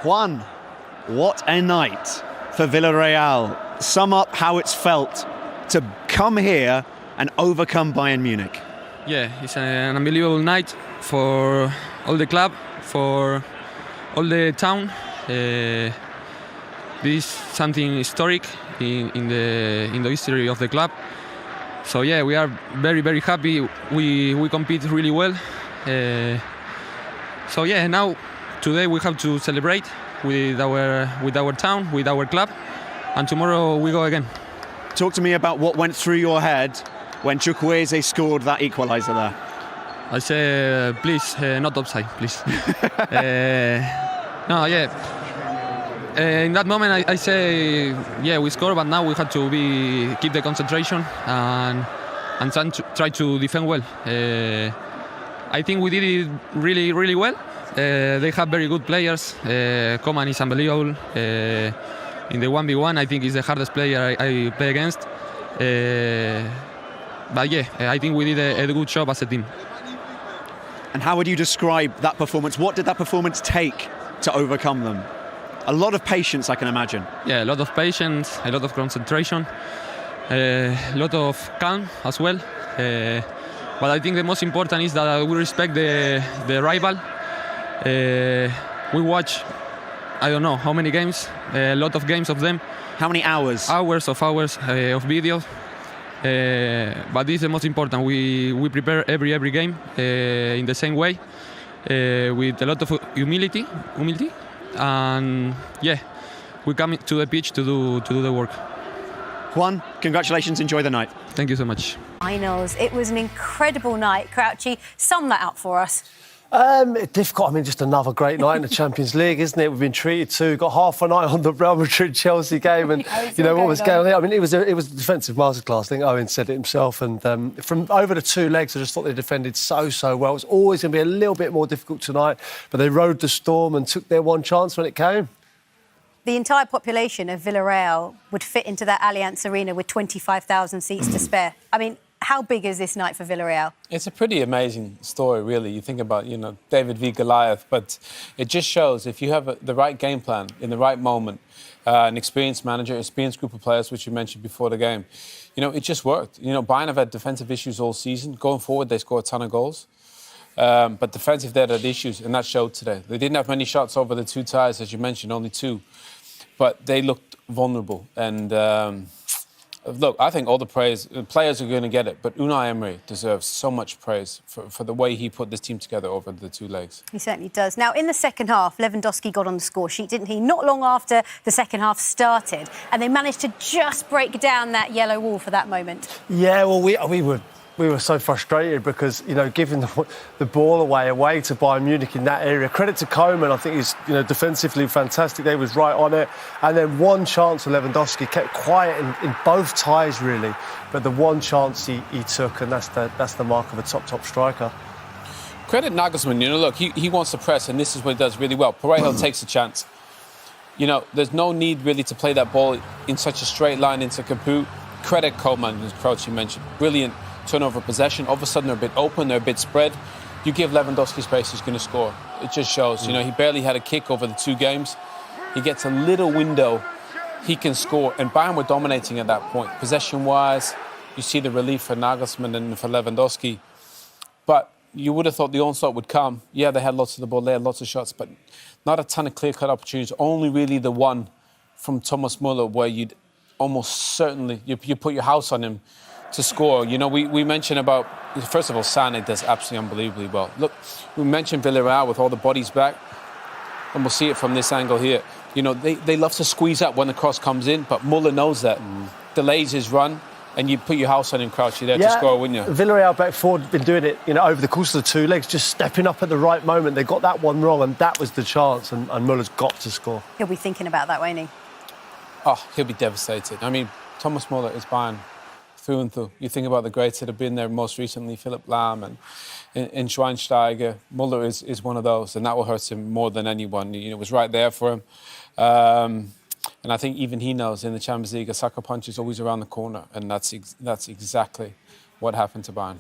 Juan, what a night for Villareal. Sum up how it's felt to come here and overcome Bayern Munich. Yeah, it's an unbelievable night for all the club, for all the town. This is something historic in the history of the club. So yeah, we are very, very happy. We compete really well. So yeah, now today we have to celebrate with our town, with our club, and tomorrow we go again. Talk to me about what went through your head when Chukwueze scored that equaliser there. I say, please, not offside, please. No, yeah. In that moment, I say, yeah, we score, but now we have to keep the concentration and try to defend well. I think we did it really, really well. They have very good players. Coman is unbelievable. In the 1v1, I think he's the hardest player I play against. But yeah, I think we did a good job as a team. And how would you describe that performance? What did that performance take to overcome them? A lot of patience, I can imagine. Yeah, a lot of patience, a lot of concentration, a lot of calm as well. But I think the most important is that we respect the rival. We watch, I don't know how many games, a lot of games of them. How many hours? Hours of videos. But this is the most important. We prepare every game in the same way, with a lot of humility, and yeah, we come to the pitch to do the work. Juan, congratulations, enjoy the night. Thank you so much. Finals. It was an incredible night. Crouchy, sum that up for us. Difficult. I mean, just another great night in the Champions League, isn't it? We've been treated to. Got half a night on the Real Madrid-Chelsea game, and you know what was going on. I mean, it was a defensive masterclass. I think Owen said it himself. And from over the two legs, I just thought they defended so well. It was always going to be a little bit more difficult tonight, but they rode the storm and took their one chance when it came. The entire population of Villareal would fit into that Allianz Arena with 25,000 seats to spare. I mean, how big is this night for Villareal? It's a pretty amazing story, really. You think about, David v. Goliath, but it just shows if you have the right game plan in the right moment, an experienced manager, experienced group of players, which you mentioned before the game, it just worked. Bayern have had defensive issues all season. Going forward, they score a ton of goals. But defensive, they had issues, and that showed today. They didn't have many shots over the two ties, as you mentioned, only two. But they looked vulnerable. And look, I think all the players are going to get it. But Unai Emery deserves so much praise for the way he put this team together over the two legs. He certainly does. Now, in the second half, Lewandowski got on the score sheet, didn't he? Not long after the second half started. And they managed to just break down that yellow wall for that moment. Yeah, well, we were so frustrated because, giving the ball away to Bayern Munich in that area. Credit to Coman, I think he's, defensively fantastic. He was right on it. And then one chance for Lewandowski, kept quiet in both ties, really. But the one chance he took, and that's the mark of a top striker. Credit Nagelsmann, look, he wants to press, and this is what he does really well. Parejo takes a chance. There's no need really to play that ball in such a straight line into Capoue. Credit Coman, as Crouchy mentioned. Brilliant turnover possession. All of a sudden they're a bit open, they're a bit spread. You give Lewandowski space, he's going to score. It just shows. He barely had a kick over the two games. He gets a little window, he can score. And Bayern were dominating at that point. Possession-wise, you see the relief for Nagelsmann and for Lewandowski. But you would have thought the onslaught would come. Yeah, they had lots of the ball, they had lots of shots, but not a ton of clear-cut opportunities. Only really the one from Thomas Müller where you'd almost certainly, you put your house on him to score. We mentioned about, first of all, Sané does absolutely unbelievably well. Look, we mentioned Villareal with all the bodies back, and we'll see it from this angle here. They love to squeeze up when the cross comes in, but Müller knows that. Delays his run, and you put your house on him, Crouchy, there to score, wouldn't you? Villarreal back forward have been doing it, over the course of the two legs, just stepping up at the right moment. They got that one wrong, and that was the chance, and Müller's got to score. He'll be thinking about that, won't he? Oh, he'll be devastated. I mean, Thomas Müller is Bayern through and through. You think about the greats that have been there most recently, Philipp Lahm and Schweinsteiger. Müller is one of those, and that will hurt him more than anyone. It was right there for him. And I think even he knows in the Champions League, a sucker punch is always around the corner, and that's exactly what happened to Bayern.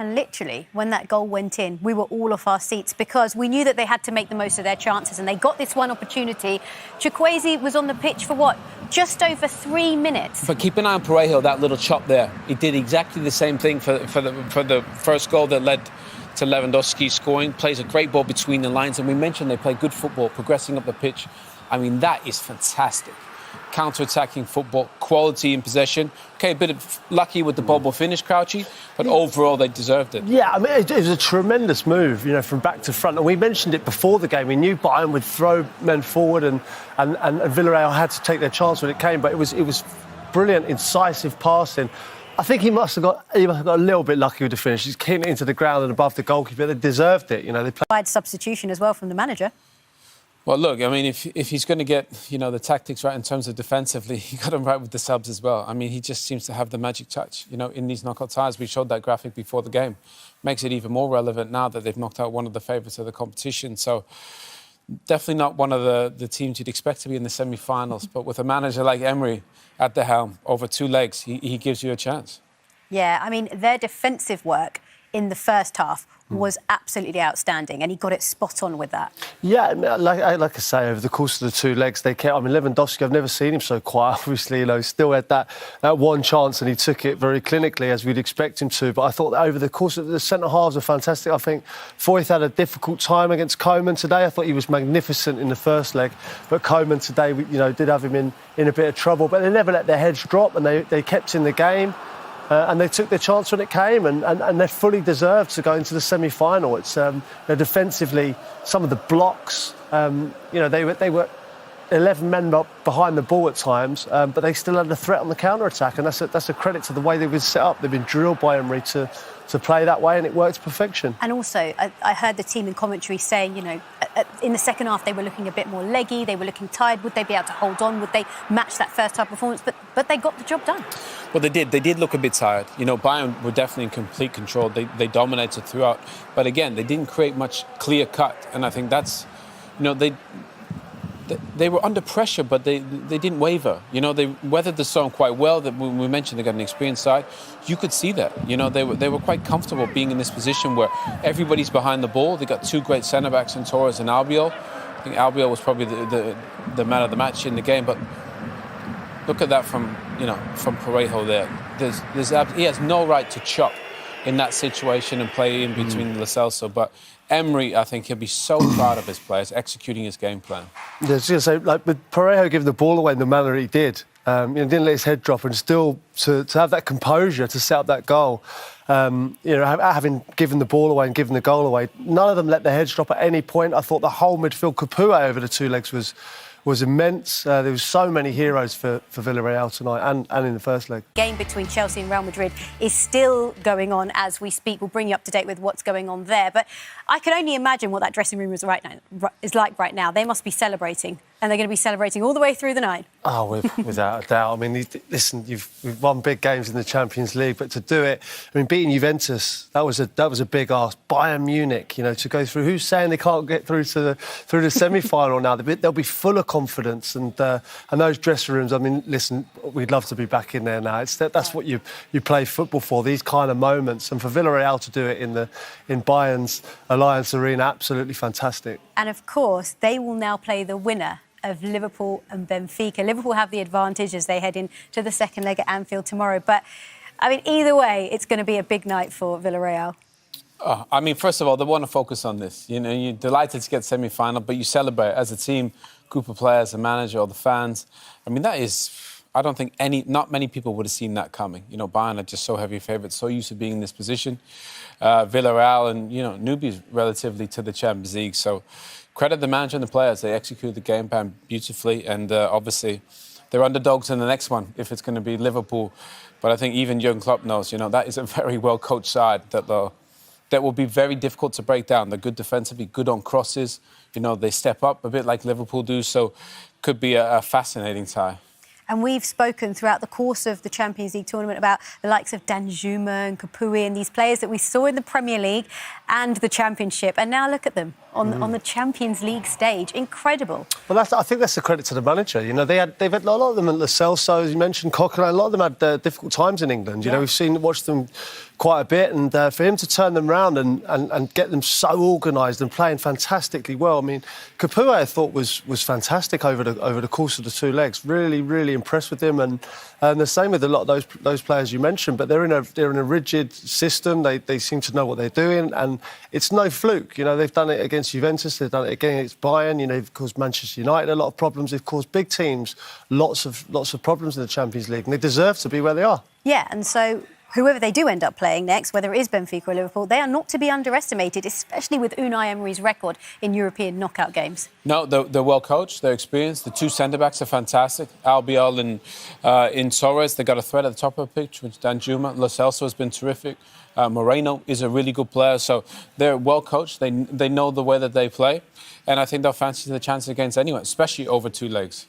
And literally, when that goal went in, we were all off our seats because we knew that they had to make the most of their chances and they got this one opportunity. Chukwueze was on the pitch for what? Just over 3 minutes. But keep an eye on Parejo, that little chop there. He did exactly the same thing for the first goal that led to Lewandowski scoring. Plays a great ball between the lines. And we mentioned they play good football, progressing up the pitch. I mean, that is fantastic. Counter-attacking football, quality in possession. Okay, a bit of lucky with the bobble finish, Crouchy, but overall they deserved it. Yeah, I mean, it was a tremendous move, from back to front. And we mentioned it before the game. We knew Bayern would throw men forward and Villareal had to take their chance when it came, but it was brilliant, incisive passing. I think he must have got a little bit lucky with the finish. He's kicking it into the ground and above the goalkeeper. They deserved it, They played substitution as well from the manager. Well, look, I mean, if he's going to get, the tactics right in terms of defensively, he got him right with the subs as well. I mean, he just seems to have the magic touch. In these knockout ties, we showed that graphic before the game. Makes it even more relevant now that they've knocked out one of the favourites of the competition. So definitely not one of the teams you'd expect to be in the semi-finals. But with a manager like Emery at the helm, over 2 legs, he gives you a chance. Yeah, I mean, their defensive work in the first half was absolutely outstanding, and he got it spot on with that. Yeah, like I say, over the course of the 2 legs, they kept. I mean, Lewandowski, I've never seen him so quiet. Obviously, still had that one chance, and he took it very clinically as we'd expect him to. But I thought that over the course of the centre halves were fantastic. I think Foyth had a difficult time against Coman today. I thought he was magnificent in the first leg, but Coman today, did have him in a bit of trouble. But they never let their heads drop, and they kept in the game. And they took their chance when it came, and they fully deserved to go into the semi-final. It's defensively, some of the blocks, they were 11 men up behind the ball at times, but they still had a threat on the counter-attack, and that's a credit to the way they've been set up. They've been drilled by Emery to play that way, and it worked to perfection. And also, I heard the team in commentary saying, in the second half they were looking a bit more leggy, they were looking tired. Would they be able to hold on? Would they match that first half performance? But they got the job done. Well, they did. They did look a bit tired. Bayern were definitely in complete control. They dominated throughout. But again, they didn't create much clear cut. And I think that's, they were under pressure, but they didn't waver. They weathered the storm quite well. That when we mentioned they got an experienced side, you could see that. They were quite comfortable being in this position where everybody's behind the ball. They got 2 great centre backs in Torres and Albiol. I think Albiol was probably the man of the match in the game, but. Look at that from Parejo there. He has no right to chop in that situation and play in between Lo Celso. But Emery, I think he'll be so proud of his players executing his game plan. Yeah, I was going to say, with Parejo giving the ball away in the manner he did, didn't let his head drop, and still to have that composure to set up that goal. Having given the ball away and given the goal away, none of them let their heads drop at any point. I thought the whole midfield, Capoue over the 2 legs was immense. There was so many heroes for Villareal tonight and in the first leg. Game between Chelsea and Real Madrid is still going on as we speak. We'll bring you up to date with what's going on there. But I can only imagine what that dressing room is like right now. They must be celebrating, and they're going to be celebrating all the way through the night. Oh, without a doubt. I mean, listen, we've won big games in the Champions League, but to do it, beating Juventus, that was a big ask. Bayern Munich, to go through. Who's saying they can't get through to the semi-final now? They'll be full of confidence, and those dressing rooms. I mean, listen, we'd love to be back in there now. That's what you play football for. These kind of moments, and for Villareal to do it in Bayern's Alliance Arena, absolutely fantastic. And of course, they will now play the winner of Liverpool and Benfica. Liverpool have the advantage as they head into the second leg at Anfield tomorrow. But I mean, either way, it's going to be a big night for Villareal. I mean, first of all, they want to focus on this. You're delighted to get semi-final, but you celebrate as a team, group of players, the manager, or the fans. I mean, that is. I don't think not many people would have seen that coming. Bayern are just so heavy favourites, so used to being in this position. Villareal and, newbies relatively to the Champions League. So credit the manager and the players. They executed the game plan beautifully. And obviously, they're underdogs in the next one if it's going to be Liverpool. But I think even Jurgen Klopp knows, that is a very well-coached side that will be very difficult to break down. They're good defensively, good on crosses. They step up a bit like Liverpool do. So could be a fascinating tie. And we've spoken throughout the course of the Champions League tournament about the likes of Danjuma and Capoue and these players that we saw in the Premier League and the Championship. And now look at them on the Champions League stage. Incredible. Well, I think that's a credit to the manager. They've had a lot of them at Lo Celso, as you mentioned, Coquelin. A lot of them had difficult times in England. We've watched them quite a bit, and for him to turn them round and get them so organised and playing fantastically well. I mean, Capoue I thought was fantastic over the course of the 2 legs. Really, really impressed with him, and the same with a lot of those players you mentioned. But they're in a rigid system. They seem to know what they're doing, and it's no fluke. You know, they've done it against Juventus, they've done it against Bayern. You know, they've caused Manchester United a lot of problems. They've caused big teams lots of problems in the Champions League, and they deserve to be where they are. Yeah, and so whoever they do end up playing next, whether it is Benfica or Liverpool, they are not to be underestimated, especially with Unai Emery's record in European knockout games. No, they're well coached, they're experienced. The 2 centre-backs are fantastic. Albiol and Torres, they got a threat at the top of the pitch, which Danjuma. Lo Celso has been terrific. Moreno is a really good player. So they're well coached. They know the way that they play. And I think they'll fancy the chance against anyone, especially over 2 legs.